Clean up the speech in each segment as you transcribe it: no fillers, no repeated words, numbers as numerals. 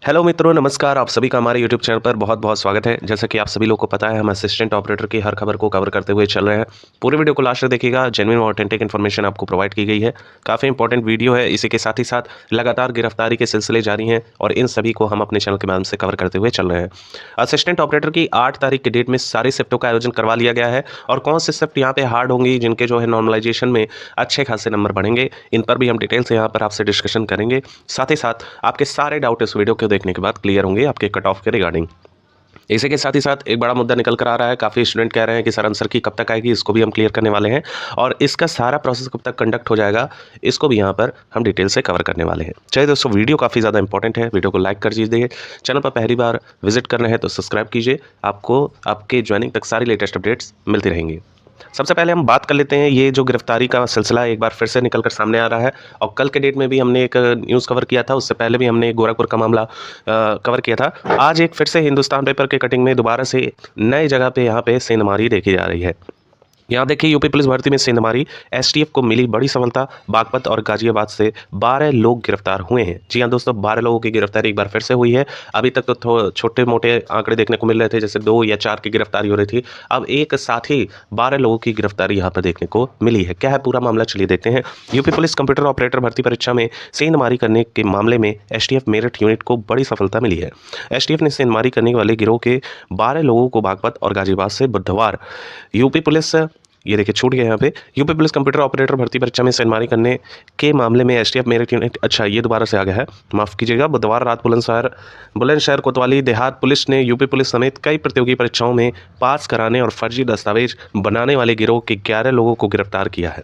Hello मित्रों, नमस्कार। आप सभी का हमारे यूट्यूब चैनल पर बहुत बहुत स्वागत है। जैसा कि आप सभी लोग को पता है, हम असिस्टेंट ऑपरेटर की हर खबर को कवर करते हुए चल रहे हैं। पूरे वीडियो को लास्ट तक देखिएगा। जेन्युइन और ऑथेंटिक इन्फॉर्मेशन आपको प्रोवाइड की गई है। काफ़ी इंपॉर्टेंट वीडियो है। इसी के साथ ही साथ लगातार गिरफ्तारी के सिलसिले जारी हैं और इन सभी को हम अपने चैनल के माध्यम से कवर करते हुए चल रहे हैं। असिस्टेंट ऑपरेटर की 8 तारीख की डेट में सारी शिफ्टों का आयोजन करवा लिया गया है और कौन सी शिफ्ट यहाँ पे हार्ड होंगी, जिनके जो है नॉर्मलाइजेशन में अच्छे खासे नंबर बढ़ेंगे, इन पर भी हम डिटेल से यहाँ पर आपसे डिस्कशन करेंगे। साथ ही साथ आपके सारे डाउट इस वीडियो को देखने के बाद क्लियर होंगे आपके कट ऑफ के रिगार्डिंग। इसी के साथ ही साथ एक बड़ा मुद्दा निकल कर आ रहा है। काफ़ी स्टूडेंट कह रहे हैं कि सर आंसर की कब तक आएगी, इसको भी हम क्लियर करने वाले हैं और इसका सारा प्रोसेस कब तक कंडक्ट हो जाएगा, इसको भी यहाँ पर हम डिटेल से कवर करने वाले हैं। चलिए दोस्तों, वीडियो काफ़ी ज़्यादा इंपॉर्टेंट है। वीडियो को लाइक कर दीजिए। चैनल पर पहली बार विजिट करना है तो सब्सक्राइब कीजिए। आपको आपके ज्वाइनिंग तक सारी लेटेस्ट अपडेट्स मिलती रहेंगी। सबसे पहले हम बात कर लेते हैं, ये जो गिरफ्तारी का सिलसिला एक बार फिर से निकल कर सामने आ रहा है और कल के डेट में भी हमने एक न्यूज़ कवर किया था। उससे पहले भी हमने एक गोरखपुर का मामला कवर किया था। आज एक फिर से हिंदुस्तान पेपर के कटिंग में दोबारा से नई जगह पे यहाँ पे सेंधमारी देखी जा रही है। यहाँ देखिए, यूपी पुलिस भर्ती में सेंधमारी एसटीएफ को मिली बड़ी सफलता। बागपत और गाजियाबाद से 12 लोग गिरफ्तार हुए हैं। जी हाँ दोस्तों, 12 लोगों की गिरफ्तारी एक बार फिर से हुई है। अभी तक तो छोटे मोटे आंकड़े देखने को मिल रहे थे, जैसे 2 या 4 की गिरफ्तारी हो रही थी। अब एक साथ ही 12 लोगों की गिरफ्तारी यहाँ पर देखने को मिली है। क्या है पूरा मामला, चलिए देखते हैं। यूपी पुलिस कंप्यूटर ऑपरेटर भर्ती परीक्षा में सेंधमारी करने के मामले में एसटीएफ मेरठ यूनिट को बड़ी सफलता मिली है। एसटीएफ ने सेंधमारी करने वाले गिरोह के 12 लोगों को बागपत और गाजियाबाद से बुधवार यूपी पुलिस, ये देखिए छूट गया यहाँ पे, यूपी पुलिस कंप्यूटर ऑपरेटर भर्ती परीक्षा में सेंधमारी करने के मामले में एसटीएफ मेरठ यूनिट, अच्छा ये दोबारा से आ गया है, माफ़ कीजिएगा। बुधवार रात बुलंदशहर कोतवाली देहात पुलिस ने यूपी पुलिस समेत कई प्रतियोगी परीक्षाओं में पास कराने और फर्जी दस्तावेज बनाने वाले गिरोह के 11 लोगों को गिरफ्तार किया है।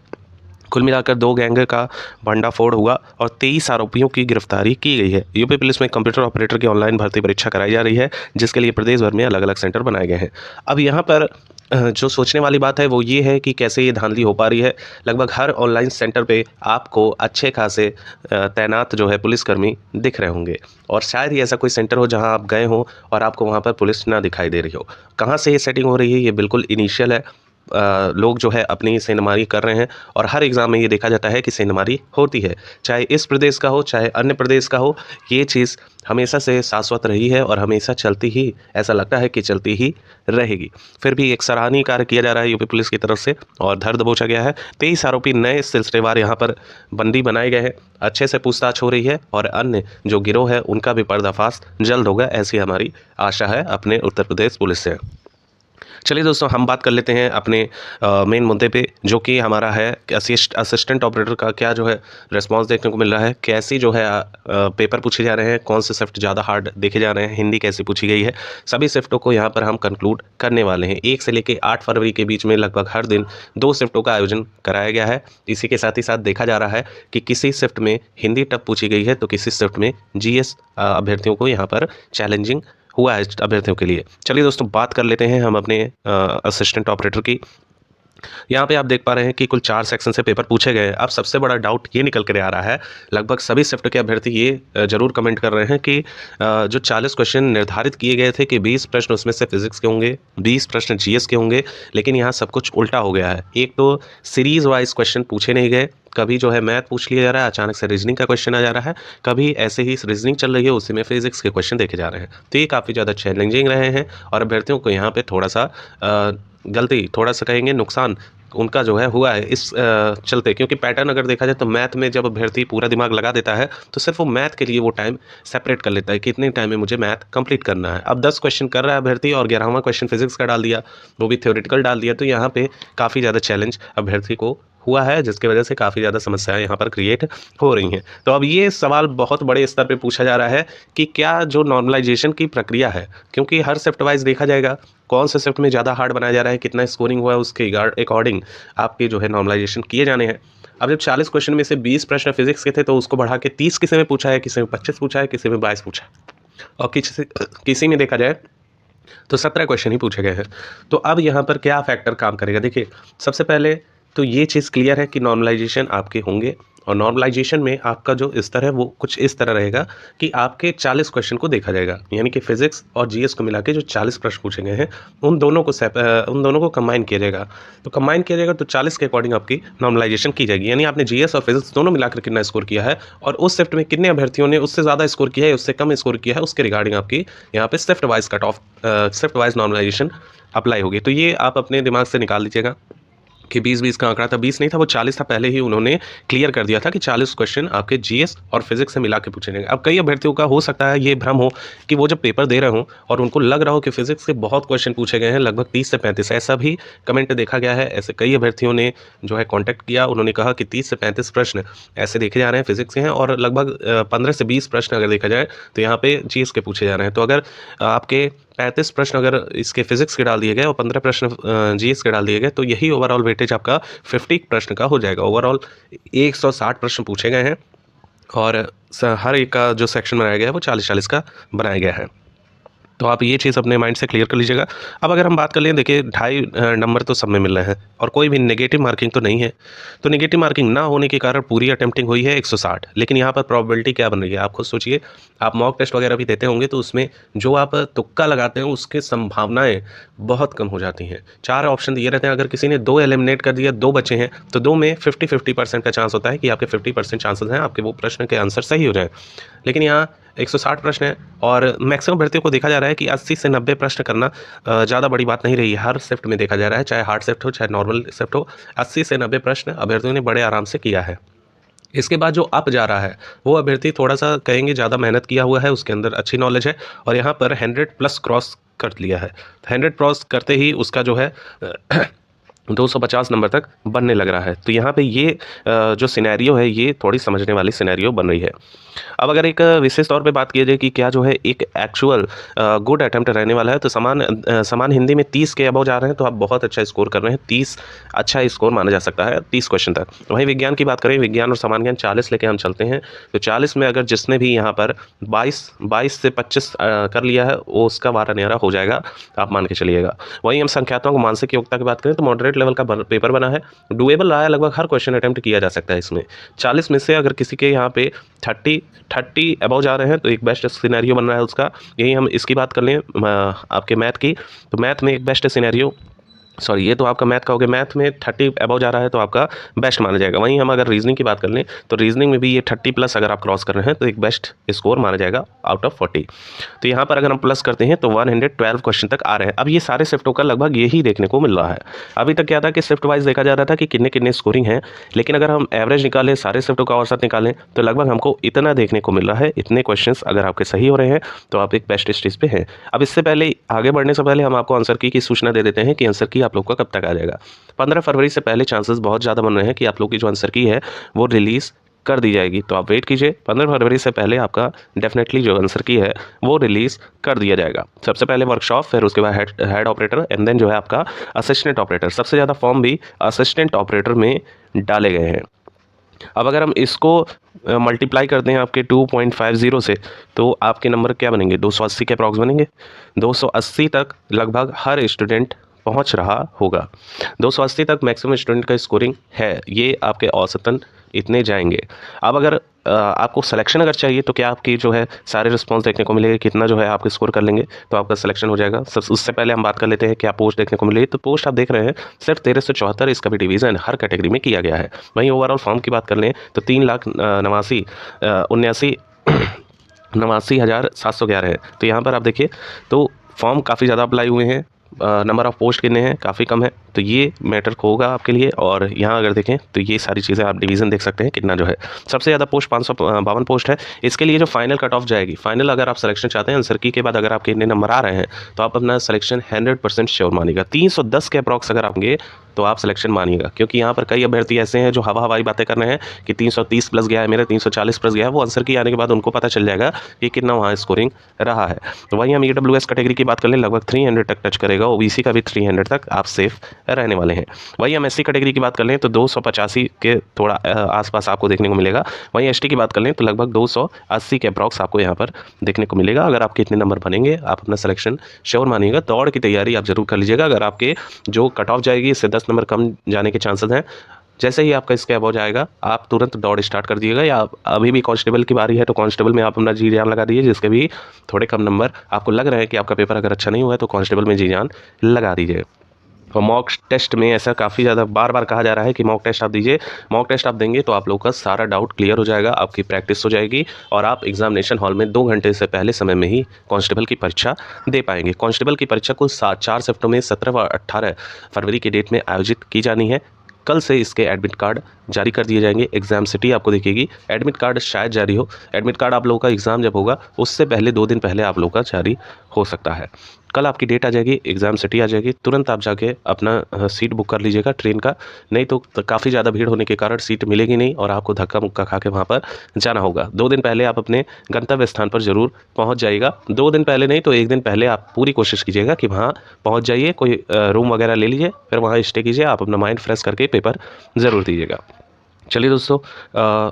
कुल मिलाकर 2 गैंग का भंडाफोड़ हुआ और 23 आरोपियों की गिरफ्तारी की गई है। यूपी पुलिस में कंप्यूटर ऑपरेटर की ऑनलाइन भर्ती परीक्षा कराई जा रही है, जिसके लिए प्रदेश भर में अलग अलग सेंटर बनाए गए हैं। अब यहाँ पर जो सोचने वाली बात है वो ये है कि कैसे ये धांधली हो पा रही है। लगभग हर ऑनलाइन सेंटर पे आपको अच्छे खासे तैनात जो है पुलिसकर्मी दिख रहे होंगे और शायद ही ऐसा कोई सेंटर हो जहां आप गए हो और आपको वहां पर पुलिस ना दिखाई दे रही हो। कहाँ से ये सेटिंग हो रही है, ये बिल्कुल इनिशियल है। लोग जो है अपनी सेंधमारी कर रहे हैं और हर एग्ज़ाम में ये देखा जाता है कि सेंधमारी होती है, चाहे इस प्रदेश का हो चाहे अन्य प्रदेश का हो। ये चीज़ हमेशा से शाश्वत रही है और हमेशा चलती ही, ऐसा लगता है कि चलती ही रहेगी। फिर भी एक सराहनीय कार्य किया जा रहा है यूपी पुलिस की तरफ से और धर दबोचा गया है। 23 आरोपी नए सिलसिलेवार यहाँ पर बंदी बनाए गए हैं। अच्छे से पूछताछ हो रही है और अन्य जो गिरोह है उनका भी पर्दाफाश जल्द होगा, ऐसी हमारी आशा है अपने उत्तर प्रदेश पुलिस से। चलिए दोस्तों, हम बात कर लेते हैं अपने मेन मुद्दे पे, जो कि हमारा है कि असिस्टेंट ऑपरेटर का क्या जो है रिस्पांस देखने को मिल रहा है, कैसी जो है पेपर पूछे जा रहे हैं, कौन से शिफ्ट ज़्यादा हार्ड देखे जा रहे हैं, हिंदी कैसी पूछी गई है। सभी शिफ्टों को यहाँ पर हम कंक्लूड करने वाले हैं। 1 से लेकर 8 फरवरी के बीच में लगभग हर दिन 2 शिफ्टों का आयोजन कराया गया है। इसी के साथ ही साथ देखा जा रहा है कि किसी शिफ्ट में हिंदी टफ पूछी गई है तो किसी शिफ्ट में जीएस अभ्यर्थियों को यहाँ पर चैलेंजिंग हुआ है अभ्यर्थियों के लिए। चलिए दोस्तों, बात कर लेते हैं हम अपने असिस्टेंट ऑपरेटर की। यहाँ पे आप देख पा रहे हैं कि कुल 4 सेक्शन से पेपर पूछे गए हैं। अब सबसे बड़ा डाउट ये निकल कर आ रहा है, लगभग सभी शिफ्ट के अभ्यर्थी ये जरूर कमेंट कर रहे हैं कि जो 40 क्वेश्चन निर्धारित किए गए थे कि 20 प्रश्न उसमें से फिजिक्स के होंगे, 20 प्रश्न जीएस के होंगे, लेकिन यहाँ सब कुछ उल्टा हो गया है। एक तो सीरीज वाइज क्वेश्चन पूछे नहीं गए, कभी जो है मैथ पूछ लिया जा रहा है, अचानक से रीजनिंग का क्वेश्चन आ जा रहा है, कभी ऐसे ही रीजनिंग चल रही है उसी में फिजिक्स के क्वेश्चन देखे जा रहे हैं। तो ये काफ़ी ज़्यादा चैलेंजिंग रहे हैं और अभ्यर्थियों को यहाँ पे थोड़ा सा गलती, थोड़ा सा कहेंगे नुकसान उनका जो है हुआ है इस चलते, क्योंकि पैटर्न अगर देखा जाए तो मैथ में जब अभ्यर्थी पूरा दिमाग लगा देता है तो सिर्फ वो मैथ के लिए वो टाइम सेपरेट कर लेता है कि इतने टाइम में मुझे मैथ कंप्लीट करना है। अब 10 क्वेश्चन कर रहा है अभ्यर्थी और 11वां क्वेश्चन फिजिक्स का डाल दिया, वो भी थ्योरेटिकल डाल दिया, तो यहाँ पे काफ़ी ज़्यादा चैलेंज अभ्यर्थी को हुआ है, जिसकी वजह से काफ़ी ज़्यादा समस्याएं यहाँ पर क्रिएट हो रही हैं। तो अब ये सवाल बहुत बड़े स्तर पे पूछा जा रहा है कि क्या जो नॉर्मलाइजेशन की प्रक्रिया है, क्योंकि हर शिफ्ट वाइज देखा जाएगा कौन से शिफ्ट में ज़्यादा हार्ड बनाया जा रहा है, कितना स्कोरिंग हुआ है, उसके अकॉर्डिंग आपके जो है नॉर्मलाइजेशन किए जाने हैं। अब जब 40 क्वेश्चन में से 20 प्रश्न फिजिक्स के थे तो उसको बढ़ा के 30 किसी में पूछा है, किसी में 25 पूछा है, किसी में 22 पूछा है और किसी में देखा जाए तो 17 क्वेश्चन ही पूछे गए हैं। तो अब यहाँ पर क्या फैक्टर काम करेगा, देखिए सबसे पहले तो ये चीज़ क्लियर है कि नॉर्मलाइजेशन आपके होंगे और नॉर्मलाइजेशन में आपका जो स्तर है वो कुछ इस तरह रहेगा कि आपके 40 क्वेश्चन को देखा जाएगा, यानी कि फिजिक्स और जीएस को मिला के जो 40 प्रश्न पूछे गए हैं उन दोनों को कंबाइन किया जाएगा। तो कंबाइन किया जाएगा तो 40 के अकॉर्डिंग आपकी नॉर्मलाइजेशन की जाएगी, यानी आपने जीएस और फिजिक्स दोनों मिलाकर कितना स्कोर किया है और उस शिफ्ट में कितने अभ्यर्थियों ने उससे ज़्यादा स्कोर किया है, उससे कम स्कोर किया है, उसके रिगार्डिंग आपकी यहाँ पे shift wise cut off, shift wise normalization apply होगी। तो ये आप अपने दिमाग से निकाल लीजिएगा कि 20-20 का आंकड़ा था, 20 नहीं था वो 40 था, पहले ही उन्होंने क्लियर कर दिया था कि 40 क्वेश्चन आपके जीएस और फिजिक्स से मिला के पूछे जाएंगे। अब कई अभ्यर्थियों का हो सकता है ये भ्रम हो कि वो जब पेपर दे रहे हों और उनको लग रहा हो कि फिजिक्स के बहुत क्वेश्चन पूछे गए हैं, लगभग 30 से 35, ऐसा भी कमेंट देखा गया है। ऐसे कई अभ्यर्थियों ने जो है कॉन्टैक्ट किया, उन्होंने कहा कि 30 से 35 प्रश्न ऐसे देखे जा रहे हैं फिजिक्स के हैं और लगभग 15 से 20 प्रश्न अगर देखा जाए तो यहाँ पे जीएस के पूछे जा रहे हैं। तो अगर आपके 35 प्रश्न अगर इसके फिजिक्स के डाल दिए गए और 15 प्रश्न जीएस के डाल दिए गए तो यही ओवरऑल वेटेज आपका 50 प्रश्न का हो जाएगा। ओवरऑल 160 प्रश्न पूछे गए हैं और हर एक का जो सेक्शन बनाया गया है वो 40-40 का बनाया गया है। तो आप ये चीज़ अपने माइंड से क्लियर कर लीजिएगा। अब अगर हम बात कर लें, देखिए 2.5 नंबर तो सब में मिल रहे हैं और कोई भी नेगेटिव मार्किंग तो नहीं है। तो नेगेटिव मार्किंग ना होने के कारण पूरी अटेम्प्टिंग हुई है 160, लेकिन यहाँ पर प्रोबेबिलिटी क्या बन रही है आप खुद सोचिए। आप मॉक टेस्ट वगैरह भी देते होंगे तो उसमें जो आप तुक्का लगाते हैं उसके संभावनाएं बहुत कम हो जाती हैं। 4 ऑप्शन दिए रहते हैं, अगर किसी ने 2 एलिमिनेट कर दिया, 2 बचे हैं तो 2 में 50-50% का चांस होता है कि आपके 50% चांसेस हैं आपके वो प्रश्न के आंसर सही हो जाएँ। लेकिन यहाँ 160 प्रश्न हैं और मैक्सिमम अभ्यर्थियों को देखा जा रहा है कि 80 से 90 प्रश्न करना ज़्यादा बड़ी बात नहीं रही है। हर शिफ्ट में देखा जा रहा है, चाहे हार्ड शिफ्ट हो चाहे नॉर्मल शिफ्ट हो, 80 से 90 प्रश्न अभ्यर्थियों ने बड़े आराम से किया है। इसके बाद जो अप जा रहा है वो अभ्यर्थी थोड़ा-सा कहेंगे ज़्यादा मेहनत किया हुआ है, उसके अंदर अच्छी नॉलेज है और यहाँ पर 100 प्लस क्रॉस कर लिया है। 100 क्रॉस करते ही उसका जो है 250 नंबर तक बनने लग रहा है। तो यहाँ पे ये जो सिनेरियो है ये थोड़ी समझने वाली सिनेरियो बन रही है। अब अगर एक विशेष तौर पे बात की जाए कि क्या जो है एक एक्चुअल गुड अटेम्प्ट रहने वाला है, तो समान हिंदी में 30 के अबव जा रहे हैं तो आप बहुत अच्छा स्कोर कर रहे हैं। 30 अच्छा स्कोर माना जा सकता है 30 क्वेश्चन तक। वहीं विज्ञान की बात करें, विज्ञान और सामान्य ज्ञान 40 लेके हम चलते हैं तो 40 में अगर जिसने भी यहाँ पर 22 से 25 कर लिया है वो उसका वारा न्यारा हो जाएगा, आप मान के चलिएगा। वहीं हम संख्यात्मक मानसिक योग्यता की बात करें तो मॉडरेट लेवल का पेपर बना है, डुएबल रहा है, लगभग हर क्वेश्चन अटेम्प्ट किया जा सकता है इसमें। 40 में से अगर किसी के यहाँ पे 30 अबव जा रहे हैं तो एक बेस्ट सिनेरियो बन रहा है उसका। यही हम इसकी बात कर लें आपके मैथ की, तो मैथ में एक बेस्ट सिनेरियो, सॉरी ये तो आपका मैथ का हो गया, मैथ में 30 अबव जा रहा है तो आपका बेस्ट माना जाएगा। वहीं हम अगर रीजनिंग की बात कर लें तो रीजनिंग में भी ये 30 प्लस अगर आप क्रॉस कर रहे हैं तो एक बेस्ट स्कोर माना जाएगा आउट ऑफ 40। तो यहाँ पर अगर हम प्लस करते हैं तो 112 क्वेश्चन तक आ रहे हैं। अब ये सारे शिफ्टों का लगभग यही देखने को मिल रहा है। अभी तक क्या था कि शिफ्ट वाइज देखा जा रहा था कि कितने कितने स्कोरिंग है, लेकिन अगर हम एवरेज निकालें, सारे शिफ्टों का औसत निकालें तो लगभग हमको इतना देखने को मिल रहा है। इतने क्वेश्चन अगर आपके सही हो रहे हैं तो आप एक बेस्ट स्टेज पे हैं। अब इससे पहले आगे बढ़ने से पहले हम आपको आंसर की सूचना दे देते हैं कि आंसर की आप लोग का कब तक आ जाएगा। 15 फरवरी से पहले चांसेस बहुत ज़्यादा बन रहे हैं कि आप लोग की जो आंसर की है वो रिलीज़ कर दी जाएगी। तो आप वेट कीजिए, 15 फरवरी से पहले आपका डेफिनेटली जो आंसर की है वो रिलीज़ कर दिया जाएगा। सबसे पहले वर्कशॉप, फिर उसके बाद हेड ऑपरेटर एंड देन जो है आपका असिस्टेंट ऑपरेटर। सबसे ज़्यादा फॉर्म भी असिस्टेंट ऑपरेटर में डाले गए हैं। अब अगर हम इसको मल्टीप्लाई करते हैं आपके 2.50 से तो आपके नंबर क्या बनेंगे, 280 के अप्रॉक्स बनेंगे। 280 तक लगभग हर स्टूडेंट पहुंच रहा होगा। 280 तक मैक्सिमम स्टूडेंट का स्कोरिंग है, ये आपके औसतन इतने जाएंगे। अब अगर आपको सिलेक्शन अगर चाहिए तो क्या आपकी जो है सारे रिस्पांस देखने को मिलेगा, कितना जो है आप स्कोर कर लेंगे तो आपका सिलेक्शन हो जाएगा। सब उससे पहले हम बात कर लेते हैं क्या पोस्ट देखने को मिलेगी। तो पोस्ट आप देख रहे हैं सिर्फ 1374, इसका भी डिवीज़न हर कैटेगरी में किया गया है। वहीं ओवरऑल फॉर्म की बात कर लें तो 3,89,711 है। तो यहाँ पर आप देखिए तो फॉर्म काफ़ी ज़्यादा अप्लाई हुए हैं, नंबर ऑफ़ पोस्ट कितने हैं काफ़ी कम है, तो ये मैटर होगा आपके लिए। और यहाँ अगर देखें तो ये सारी चीज़ें आप डिवीज़न देख सकते हैं कितना जो है। सबसे ज़्यादा पोस्ट 552 पोस्ट है। इसके लिए जो फाइनल कट ऑफ जाएगी, फाइनल अगर आप सिलेक्शन चाहते हैं आंसर की के बाद अगर आपके इतने नंबर आ रहे हैं तो आप अपना सिलेक्शन 100% श्योर मानिएगा। 310 के अप्रॉक्स अगर आएंगे तो आप सिलेक्शन मानिएगा, क्योंकि यहाँ पर कई अभ्यर्थी ऐसे हैं जो हवाई बातें कर रहे हैं कि 330 प्लस गया है मेरा, 340 प्लस गया है। वो आंसर की आने के बाद उनको पता चल जाएगा कि कितना वहाँ स्कोरिंग रहा है। तो वहीं हम EWS कैटेगरी की बात कर लें, लगभग 300 तक टच करेगा। OBC का भी 300 तक आप सेफ रहने वाले हैं। वहीं हम SC कैटेगरी की बात कर लें तो 285 के थोड़ा आसपास आपको देखने को मिलेगा। वहीं ST की बात कर लें तो लगभग 280 के अप्रॉक्स आपको यहाँ पर देखने को मिलेगा। अगर आपके इतने नंबर बनेंगे आप अपना सिलेक्शन श्योर मानिएगा। दौड़ की तैयारी आप जरूर कर लीजिएगा। अगर आपके जो कट ऑफ जाएगी इससे 10 नंबर कम जाने के चांसेस हैं, जैसे ही आपका स्कैब हो जाएगा आप तुरंत दौड़ स्टार्ट कर दिएगा, या अभी भी कांस्टेबल की बारी है तो कांस्टेबल में आप अपना जी जान लगा दीजिए, जिसके भी थोड़े कम नंबर आपको लग रहे हैं कि आपका पेपर अगर अच्छा नहीं हुआ है तो कांस्टेबल में जी जान लगा दीजिए। और मॉक टेस्ट में ऐसा काफ़ी ज़्यादा बार बार कहा जा रहा है कि मॉक टेस्ट आप दीजिए। मॉक टेस्ट आप देंगे तो आप लोग का सारा डाउट क्लियर हो जाएगा, आपकी प्रैक्टिस हो जाएगी और आप एग्जामिनेशन हॉल में 2 घंटे से पहले समय में ही कांस्टेबल की परीक्षा दे पाएंगे। कांस्टेबल की परीक्षा कुल 4 शिफ्टों में 17 व 18 फरवरी की डेट में आयोजित की जानी है। कल से इसके एडमिट कार्ड जारी कर दिए जाएंगे। एग्जाम सिटी आपको दिखेगी, एडमिट कार्ड शायद जारी हो। एडमिट कार्ड आप लोगों का एग्ज़ाम जब होगा उससे पहले 2 दिन पहले आप लोगों का जारी हो सकता है। कल आपकी डेट आ जाएगी, एग्ज़ाम सिटी आ जाएगी, तुरंत आप जाके अपना सीट बुक कर लीजिएगा ट्रेन का। नहीं तो काफ़ी ज़्यादा भीड़ होने के कारण सीट मिलेगी नहीं और आपको धक्का मुक्का खा के वहाँ पर जाना होगा। 2 दिन पहले आप अपने गंतव्य स्थान पर ज़रूर पहुँच जाइएगा। 2 दिन पहले नहीं तो 1 दिन पहले आप पूरी कोशिश कीजिएगा कि वहाँ पहुँच जाइए। कोई रूम वगैरह ले लीजिए, फिर वहाँ स्टे कीजिए, आप अपना माइंड फ्रेश करके पेपर ज़रूर दीजिएगा। चलिए दोस्तों,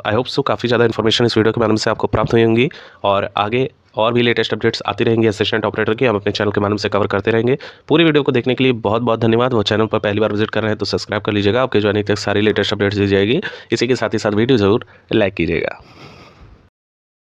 आई होप सो काफ़ी ज़्यादा इन्फॉर्मेशन इस वीडियो के माध्यम से आपको प्राप्त हुई होंगी और आगे और भी लेटेस्ट अपडेट्स आती रहेंगी असिस्टेंट ऑपरेटर की, हम अपने चैनल के माध्यम से कवर करते रहेंगे। पूरी वीडियो को देखने के लिए बहुत बहुत धन्यवाद। वो चैनल पर पहली बार विजिट कर रहे हैं तो सब्सक्राइब कर लीजिएगा, आपके जो आने तक सारी लेटेस्ट अपडेट्स दी जाएगी। इसी के साथ ही साथ वीडियो ज़रूर लाइक कीजिएगा।